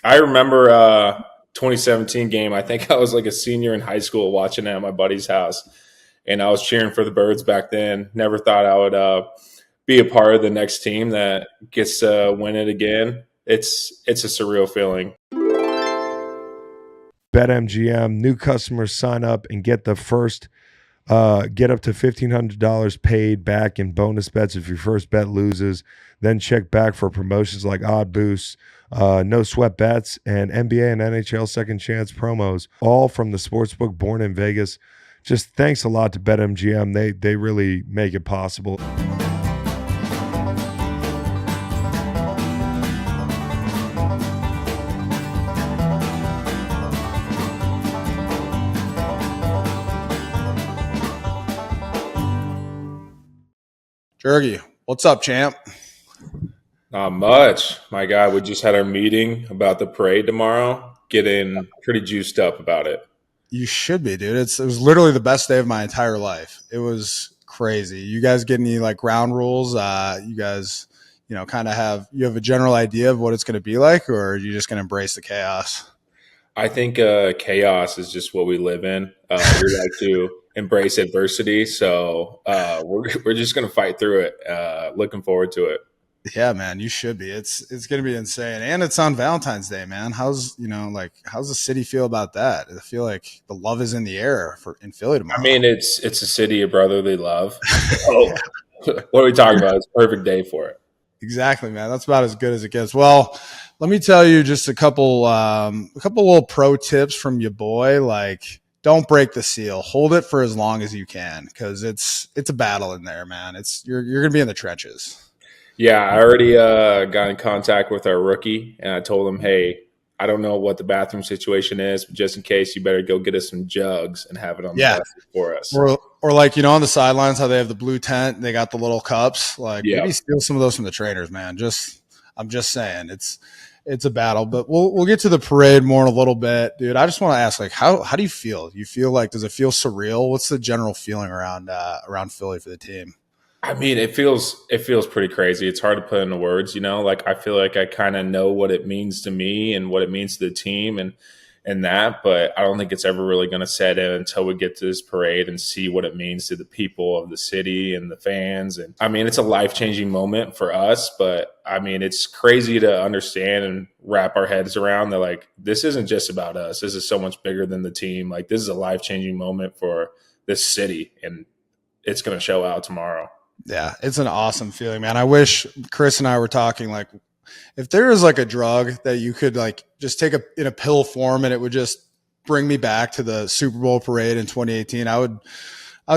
I remember 2017 game. I think I was like a senior in high school watching it at my buddy's house, and I was cheering for the Birds back then. Never thought I would be a part of the next team that gets to win it again. It's a surreal feeling. BetMGM, new customers sign up and get the first get up to $1,500 paid back in bonus bets if your first bet loses. Then check back for promotions like odd boosts, no sweat bets, and NBA and NHL second chance promos, all from the sportsbook born in Vegas. Just thanks a lot to BetMGM. They really make it possible. Jurgie, what's up, champ? Not much. My guy, we just had our meeting about the parade tomorrow. Getting pretty juiced up about it. You should be, dude. It was literally the best day of my entire life. It was crazy. You guys get any like ground rules? You guys, kind of have a general idea of what it's going to be like, or are you just going to embrace the chaos? I think chaos is just what we live in. We like to embrace adversity, so we're just going to fight through it. Looking forward to it. Yeah, man, you should be. It's going to be insane, and it's on Valentine's Day, man. How's the city feel about that? I feel like the love is in the air in Philly tomorrow. I mean, it's a city of brotherly love. Oh, what are we talking about? It's a perfect day for it. Exactly, man. That's about as good as it gets. Well, let me tell you just a couple little pro tips from your boy. Like, don't break the seal. Hold it for as long as you can, because it's a battle in there, man. You're going to be in the trenches. Yeah, I already got in contact with our rookie, and I told him, hey, I don't know what the bathroom situation is, but just in case, you better go get us some jugs and have it on the bus for us. Or like, on the sidelines, how they have the blue tent, they got the little cups. Like, maybe steal some of those from the trainers, man. I'm just saying, it's a battle. But we'll get to the parade more in a little bit, dude. I just want to ask, like, how do you feel? You feel like, does it feel surreal? What's the general feeling around Philly for the team? I mean, it feels pretty crazy. It's hard to put into words, like I feel like I kind of know what it means to me and what it means to the team and that, but I don't think it's ever really going to set in until we get to this parade and see what it means to the people of the city and the fans. And I mean, it's a life-changing moment for us, but I mean, it's crazy to understand and wrap our heads around that, like, this isn't just about us. This is so much bigger than the team. Like, this is a life-changing moment for this city, and it's going to show out tomorrow. Yeah, it's an awesome feeling, man. I wish Chris and I were talking, like, if there is like a drug that you could like just take in a pill form and it would just bring me back to the Super Bowl parade in 2018, I would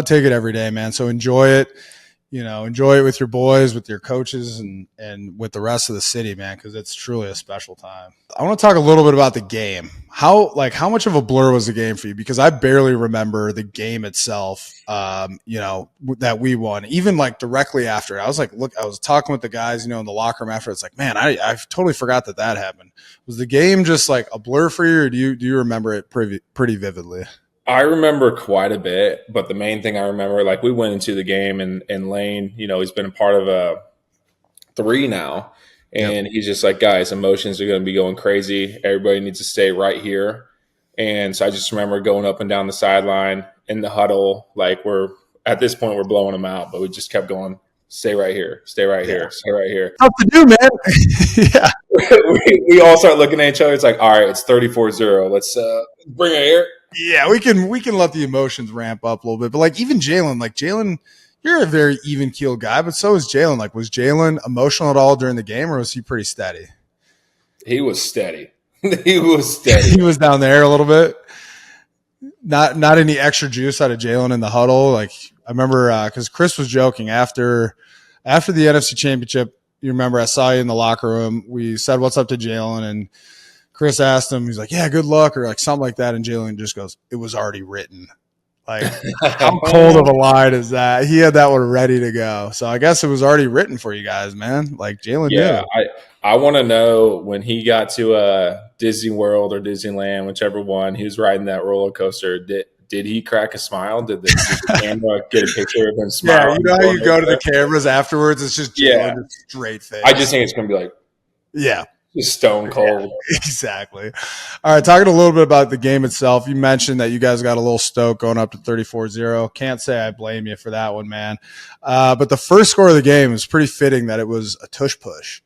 take it every day, man. So enjoy it. Enjoy it with your boys, with your coaches, and with the rest of the city, man, because it's truly a special time. I want to talk a little bit about the game. How much of a blur was the game for you? Because I barely remember the game itself, that we won. Even like directly after it, I was talking with the guys, in the locker room after. It's like, man, I totally forgot that happened. Was the game just like a blur for you, or do you remember it pretty vividly? I remember quite a bit, but the main thing I remember, like, we went into the game and Lane, he's been a part of 3 now, and he's just like, guys, emotions are going to be going crazy. Everybody needs to stay right here. And so I just remember going up and down the sideline in the huddle. Like, at this point, we're blowing them out, but we just kept going, stay right here, stay right here, stay right here. Tough to do, man. Yeah. we all start looking at each other. It's like, all right, it's 34-0. Let's bring it here. Yeah, we can let the emotions ramp up a little bit. But like, even Jalen, you're a very even keeled guy, but so is Jalen. Like, was Jalen emotional at all during the game, or was he pretty steady? He was steady. He was steady. He was down there a little bit. Not any extra juice out of Jalen in the huddle. Like, I remember because Chris was joking after the NFC Championship. You remember I saw you in the locker room. We said what's up to Jalen, and Chris asked him, he's like, yeah, good luck, or like something like that. And Jalen just goes, it was already written. Like, how cold of a line is that? He had that one ready to go. So I guess it was already written for you guys, man. Like, Jalen knew. I want to know when he got to Disney World or Disneyland, whichever one, he was riding that roller coaster. Did he crack a smile? Did the camera get a picture of him smiling? Yeah, how you go to the cameras afterwards? It's just Jalen, straight face. I just think it's going to be like, yeah. Just stone cold. Exactly. All right, talking a little bit about the game itself. You mentioned that you guys got a little stoked going up to 34-0. Can't say I blame you for that one, man. But the first score of the game is pretty fitting that it was a tush push.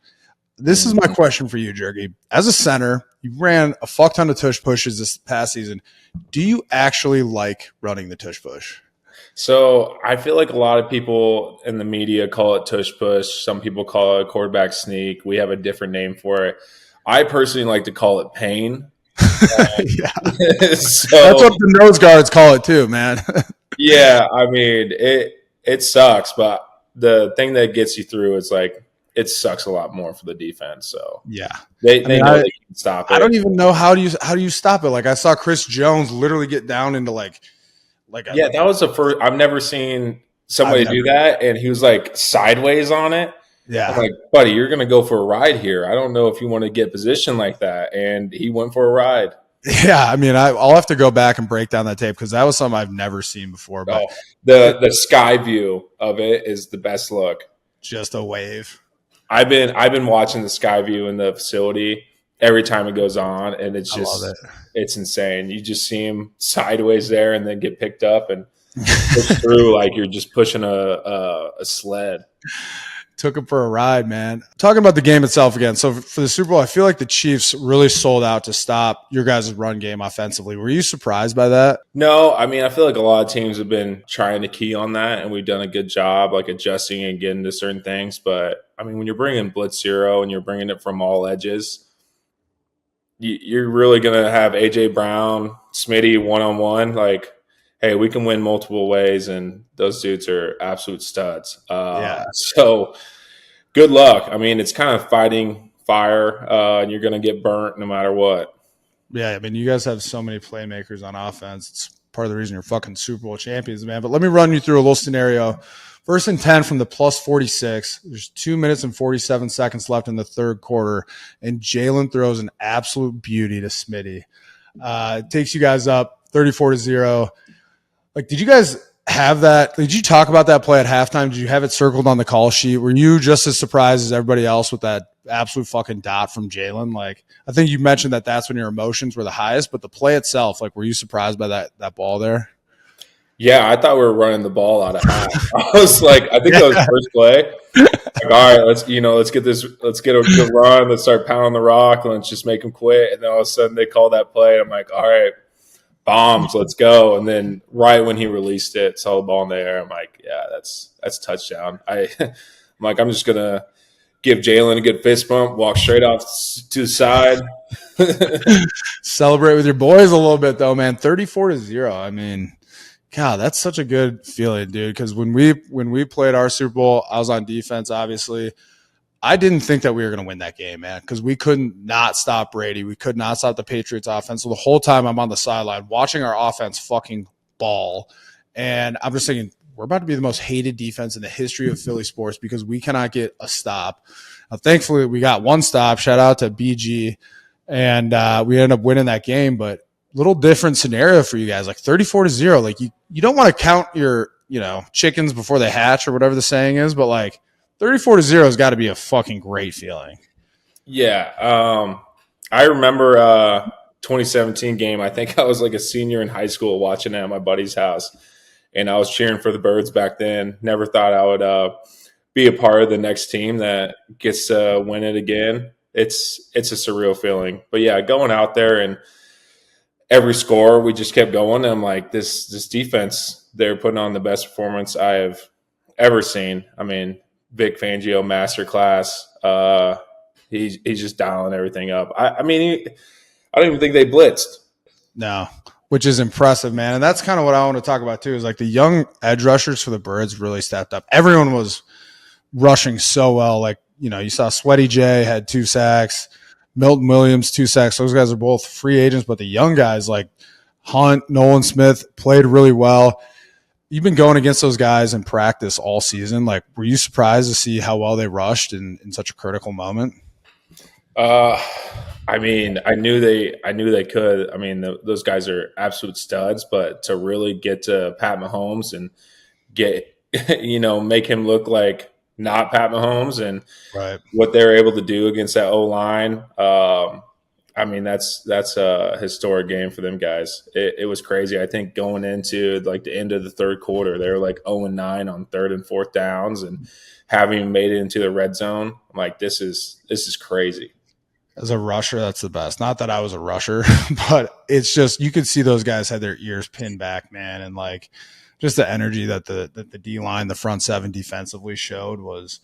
This is my question for you, Jurgy. As a center, you ran a fuck ton of tush pushes this past season. Do you actually like running the tush push? So I feel like a lot of people in the media call it tush push. Some people call it quarterback sneak. We have a different name for it. I personally like to call it pain. Yeah. So That's what the nose guards call it too, man. yeah, I mean it sucks, but the thing that gets you through is like it sucks a lot more for the defense. So Yeah. they know they can stop it. I don't even know how do you stop it. Like I saw Chris Jones literally get down into like yeah, that was the first. I've never seen somebody do that, and he was like sideways on it. Yeah. I'm like, buddy, you're going to go for a ride here. I don't know if you want to get positioned like that. And he went for a ride. Yeah, I mean, I'll have to go back and break down that tape because that was something I've never seen before. But the sky view of it is the best look. Just a wave. I've been watching the sky view in the facility every time it goes on, and it's just it's insane. You just see him sideways there, and then get picked up and push through like you're just pushing a sled. Took him for a ride, man. Talking about the game itself again. So for the Super Bowl, I feel like the Chiefs really sold out to stop your guys' run game offensively. Were you surprised by that? No, I mean, I feel like a lot of teams have been trying to key on that, and we've done a good job like adjusting and getting to certain things. But I mean, when you're bringing blitz zero and you're bringing it from all edges, you're really going to have A.J. Brown, Smitty one-on-one. Like, hey, we can win multiple ways, and those dudes are absolute studs. So good luck. I mean, it's kind of fighting fire, and you're going to get burnt no matter what. Yeah, I mean, you guys have so many playmakers on offense. It's part of the reason you're fucking Super Bowl champions, man. But let me run you through a little scenario. 1st and 10 from the plus 46. There's 2 minutes and 47 seconds left in the third quarter, and Jalen throws an absolute beauty to Smitty. It takes you guys up 34-0. Like, did you guys have that? Did you talk about that play at halftime? Did you have it circled on the call sheet? Were you just as surprised as everybody else with that absolute fucking dot from Jalen? Like, I think you mentioned that that's when your emotions were the highest, but the play itself, like, were you surprised by that ball there? Yeah, I thought we were running the ball out of half. I was like, I think that was first play. Like, all right, let's get a good run. Let's start pounding the rock and let's just make them quit. And then all of a sudden they call that play. And I'm like, all right, bombs, let's go. And then right when he released it, saw the ball in the air. I'm like, yeah, that's touchdown. I'm I'm just gonna give Jalen a good fist bump, walk straight off to the side. Celebrate with your boys a little bit though, man. 34-0. I mean, God, that's such a good feeling, dude. Because when we played our Super Bowl, I was on defense, obviously. I didn't think that we were going to win that game, man, because we couldn't not stop Brady. We could not stop the Patriots offense. So the whole time I'm on the sideline watching our offense fucking ball. And I'm just thinking, we're about to be the most hated defense in the history of Philly sports because we cannot get a stop. Now, thankfully, we got one stop. Shout out to BG. And we ended up winning that game. But little different scenario for you guys, like 34-0. Like you don't want to count your, chickens before they hatch or whatever the saying is, but like 34-0 has got to be a fucking great feeling. Yeah. I remember 2017 game. I think I was like a senior in high school watching it at my buddy's house, and I was cheering for the Birds back then. Never thought I would be a part of the next team that gets to win it again. It's a surreal feeling. But yeah, going out there and every score, we just kept going. I'm like, this defense, they're putting on the best performance I have ever seen. I mean, Vic Fangio masterclass. He's just dialing everything up. I don't even think they blitzed. No, which is impressive, man. And that's kind of what I want to talk about too, is like the young edge rushers for the Birds really stepped up. Everyone was rushing so well. Like, you saw Sweaty J had 2 sacks, Milton Williams 2 sacks. Those guys are both free agents, but the young guys like Hunt, Nolan Smith played really well. You've been going against those guys in practice all season. Like, were you surprised to see how well they rushed in such a critical moment? I mean, I knew they could. I mean, those guys are absolute studs, but to really get to Pat Mahomes and get, make him look like not Pat Mahomes, and Right. what they're able to do against that O line. I mean, that's a historic game for them guys. It was crazy. I think going into like the end of the third quarter, they were like 0-9 on third and fourth downs, and having made it into the red zone, I'm like, this is crazy. As a rusher, that's the best. Not that I was a rusher, but it's just you could see those guys had their ears pinned back, man, and like just the energy that the D line, the front seven defensively showed was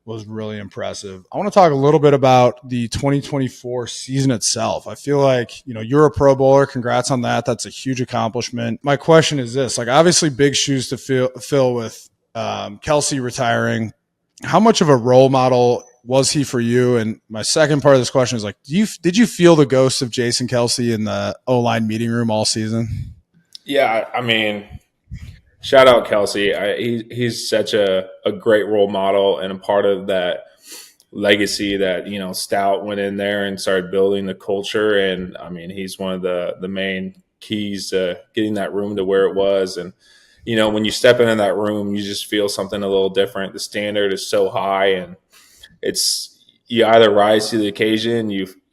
really impressive. I want to talk a little bit about the 2024 season itself. I feel like, you're a Pro Bowler. Congrats on that. That's a huge accomplishment. My question is this, like obviously big shoes to fill with Kelsey retiring. How much of a role model was he for you? And my second part of this question is like, did you feel the ghost of Jason Kelsey in the O-line meeting room all season? Yeah, I mean, shout out Kelsey. He's such a great role model and a part of that legacy that, Stout went in there and started building the culture. And I mean, he's one of the main keys to getting that room to where it was. And, when you step into that room, you just feel something a little different. The standard is so high, and you either rise to the occasion,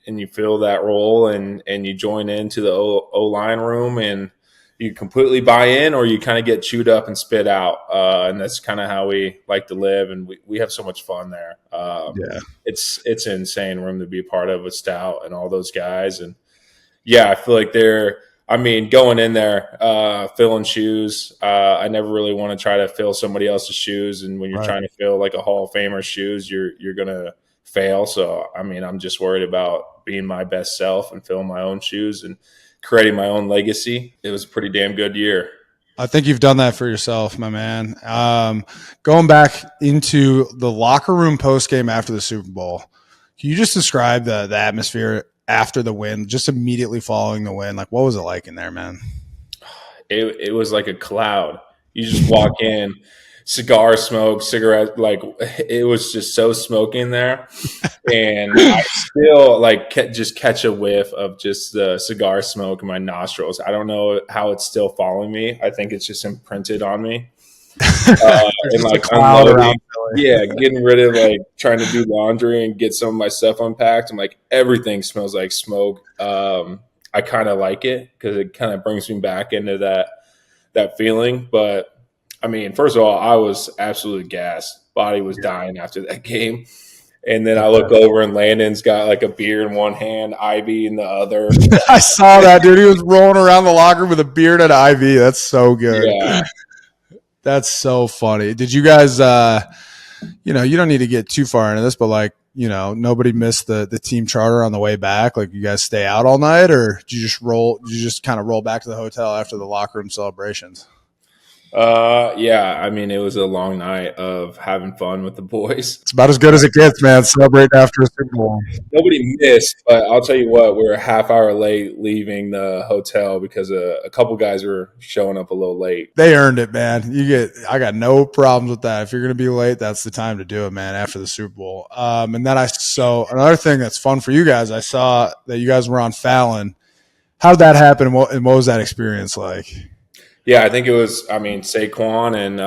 and you fill that role and you join into the O-line room and you completely buy in, or you kind of get chewed up and spit out. And that's kind of how we like to live. And we have so much fun there. It's an insane room to be a part of with Stout and all those guys. And yeah, I feel like going in there, filling shoes. I never really want to try to fill somebody else's shoes. And when you're trying to fill like a Hall of Famer's shoes, you're going to fail. So, I mean, I'm just worried about being my best self and filling my own shoes and creating my own legacy. It was a pretty damn good year. I think you've done that for yourself, my man. Going back into the locker room post game after the Super Bowl, can you just describe the atmosphere after the win, just immediately following the win? Like, what was it like in there, man? It was like a cloud. You just walk in, cigar smoke, cigarette, like it was just so smoky in there. And I still just catch a whiff of just the cigar smoke in my nostrils. I don't know how it's still following me. I think it's just imprinted on me. And like unloading, getting rid of trying to do laundry and get some of my stuff unpacked. I'm like, everything smells like smoke. I kind of like it because it kind of brings me back into that feeling. But I mean, first of all, I was absolutely gassed. Body was dying after that game. And then I look over and Landon's got like a beer in one hand, Ivy in the other. I saw that, dude. He was rolling around the locker with a beard and Ivy. That's so good. Yeah. That's so funny. Did you guys, you don't need to get too far into this, but nobody missed the team charter on the way back? Like, you guys stay out all night, or did you just kind of roll back to the hotel after the locker room celebrations? Yeah, I mean, it was a long night of having fun with the boys. It's about as good as it gets, man. Celebrating after a Super Bowl. Nobody missed, but I'll tell you what, we're a half hour late leaving the hotel because a couple guys were showing up a little late. They earned it, man. I got no problems with that. If you're going to be late, that's the time to do it, man, after the Super Bowl. And then another thing that's fun for you guys, I saw that you guys were on Fallon. How'd that happen, and what was that experience like? Yeah, I think it was, Saquon and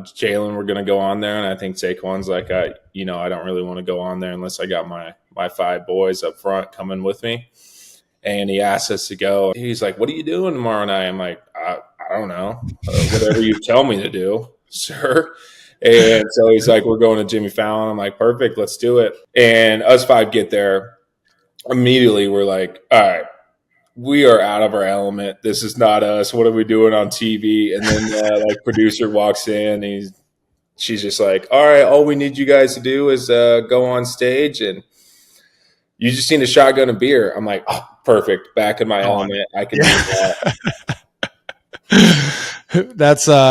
Jalen were going to go on there. And I think Saquon's like, I don't really want to go on there unless I got my five boys up front coming with me. And he asked us to go. He's like, what are you doing tomorrow night? I'm like, I don't know. Whatever you tell me to do, sir. And so he's like, we're going to Jimmy Fallon. I'm like, perfect, let's do it. And us five get there. Immediately, we're like, all right, we are out of our element. This is not us. What are we doing on TV? And then producer walks in. And she's just like, all right, all we need you guys to do is go on stage and you just need a shotgun of beer. I'm like, oh, perfect. Back in my element. I can do that. That's who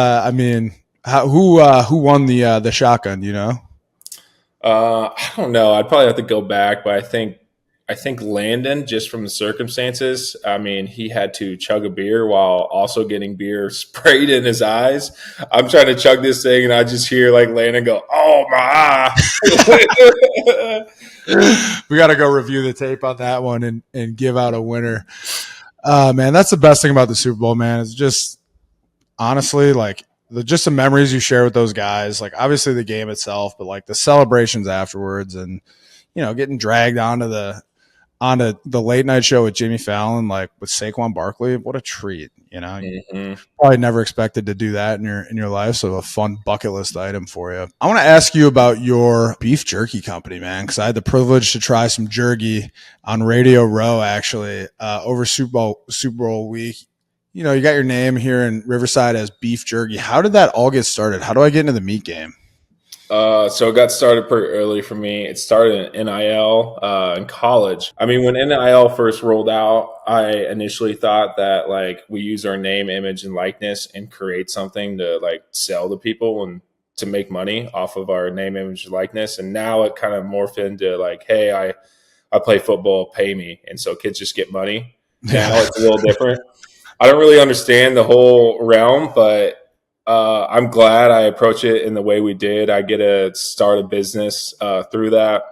won the shotgun? I don't know. I'd probably have to go back, but I think Landon, just from the circumstances, he had to chug a beer while also getting beer sprayed in his eyes. I'm trying to chug this thing, and I just hear Landon go, "Oh my!" We got to go review the tape on that one and give out a winner. Man, that's the best thing about the Super Bowl, man. It's just honestly just the memories you share with those guys, like obviously the game itself, but like the celebrations afterwards, and getting dragged onto the late night show with Jimmy Fallon, like with Saquon Barkley. What a treat. Mm-hmm. Probably never expected to do that in your life. So a fun bucket list item for you. I want to ask you about your beef jerky company, man, because I had the privilege to try some jerky on Radio Row actually over Super Bowl week. You got your name here in Riverside as beef jerky. How did that all get started? How do I get into the meat game? So it got started pretty early for me. It started in NIL in college. I mean, when NIL first rolled out, I initially thought that like we use our name, image, and likeness and create something to like sell to people and to make money off of our name, image, and likeness. And now it kind of morphed into like, hey, I play football, pay me. And so kids just get money. Now it's a little different. I don't really understand the whole realm, but I'm glad I approach it in the way we did. I get to start a business through that.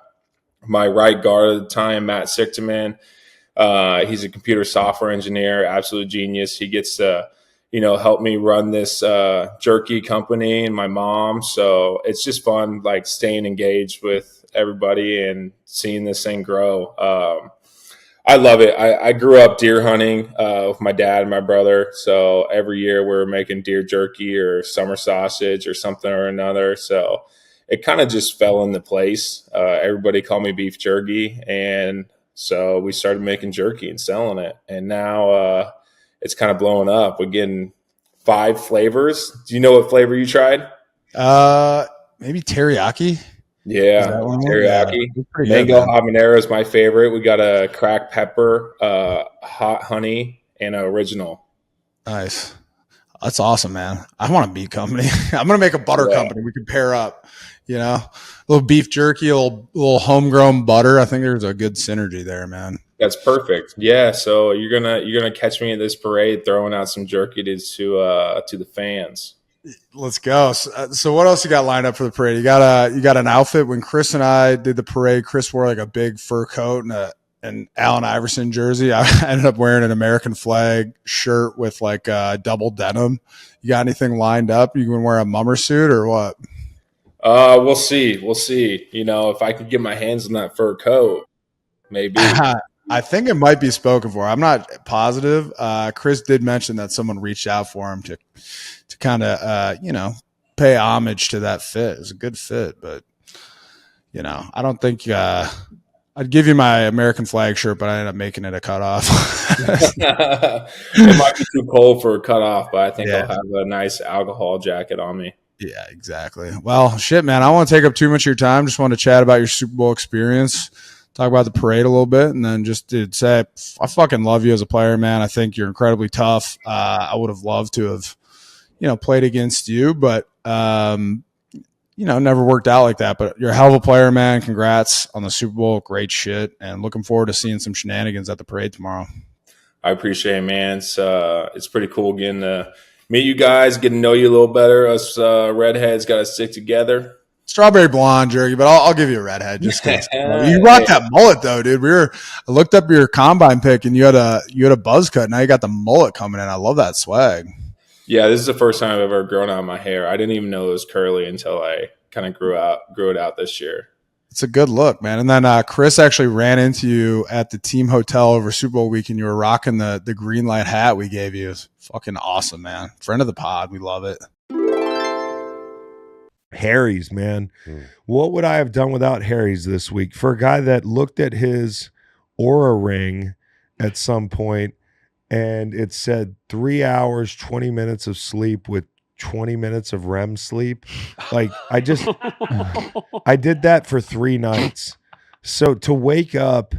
My right guard at the time, Matt Sichterman, he's a computer software engineer, absolute genius. He gets to, help me run this jerky company and my mom. So it's just fun, like staying engaged with everybody and seeing this thing grow. I love it. I grew up deer hunting with my dad and my brother. So every year we're making deer jerky or summer sausage or something or another. So it kind of just fell into place. Everybody called me beef jerky. And so we started making jerky and selling it. And now it's kind of blowing up. We're getting 5 flavors. Do you know what flavor you tried? Maybe teriyaki. Yeah, teriyaki. Yeah, mango habanero is my favorite. We got a cracked pepper, hot honey, and an original. Nice. That's awesome, man. I want a meat company. I'm going to make a butter company. We can pair up, a little beef jerky, a little homegrown butter. I think there's a good synergy there, man. That's perfect. Yeah. So you're gonna catch me at this parade throwing out some jerky to the fans. Let's go. So what else you got lined up for the parade? You got an outfit. When Chris and I did the parade, Chris wore like a big fur coat and an Allen Iverson jersey. I ended up wearing an American flag shirt with like double denim. You got anything lined up? You can wear a mummer suit or what? We'll see. If I can get my hands on that fur coat, maybe. I think it might be spoken for. I'm not positive. Chris did mention that someone reached out for him to kind of, pay homage to that fit. It's a good fit, but I don't think I'd give you my American flag shirt, but I ended up making it a cutoff. It might be too cold for a cutoff, but I think I'll have a nice alcohol jacket on me. Yeah, exactly. Well, shit, man. I don't want to take up too much of your time. Just want to chat about your Super Bowl experience, talk about the parade a little bit, and then just say I fucking love you as a player, man. I think you're incredibly tough. I would have loved to have, played against you, but never worked out like that. But you're a hell of a player, man. Congrats on the Super Bowl. Great shit, and looking forward to seeing some shenanigans at the parade tomorrow. I appreciate it, man. It's pretty cool getting to meet you guys, getting to know you a little better. Us redheads got to stick together. Strawberry blonde jerky, but I'll give you a redhead just because you rocked that mullet though, dude. I looked up your combine pick and you had a buzz cut. Now you got the mullet coming in. I love that swag. Yeah, this is the first time I've ever grown out my hair. I didn't even know it was curly until I kind of grew it out this year. It's a good look, man. And then Chris actually ran into you at the team hotel over Super Bowl week, and you were rocking the green light hat we gave you. It's fucking awesome, man. Friend of the pod. We love it. Harry's, man. What would I have done without Harry's this week? For a guy that looked at his Oura ring at some point and it said 3 hours, 20 minutes of sleep with 20 minutes of REM sleep. Like I did that for 3 nights. So to wake up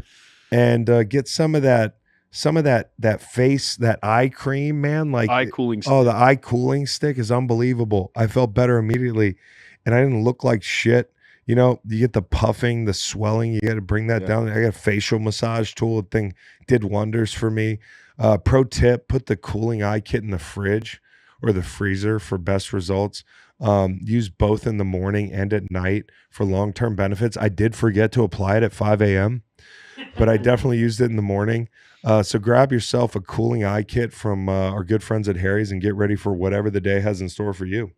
and get some of that face, that eye cream, man, like eye cooling stick. Oh, the eye cooling stick is unbelievable. I felt better immediately and I didn't look like shit. You get the puffing, the swelling, you got to bring that down. I got a facial massage tool. The thing did wonders for me. Pro tip, put the cooling eye kit in the fridge or the freezer for best results. Use both in the morning and at night for long-term benefits. I did forget to apply it at 5 a.m. but I definitely used it in the morning. So grab yourself a cooling eye kit from our good friends at Harry's and get ready for whatever the day has in store for you.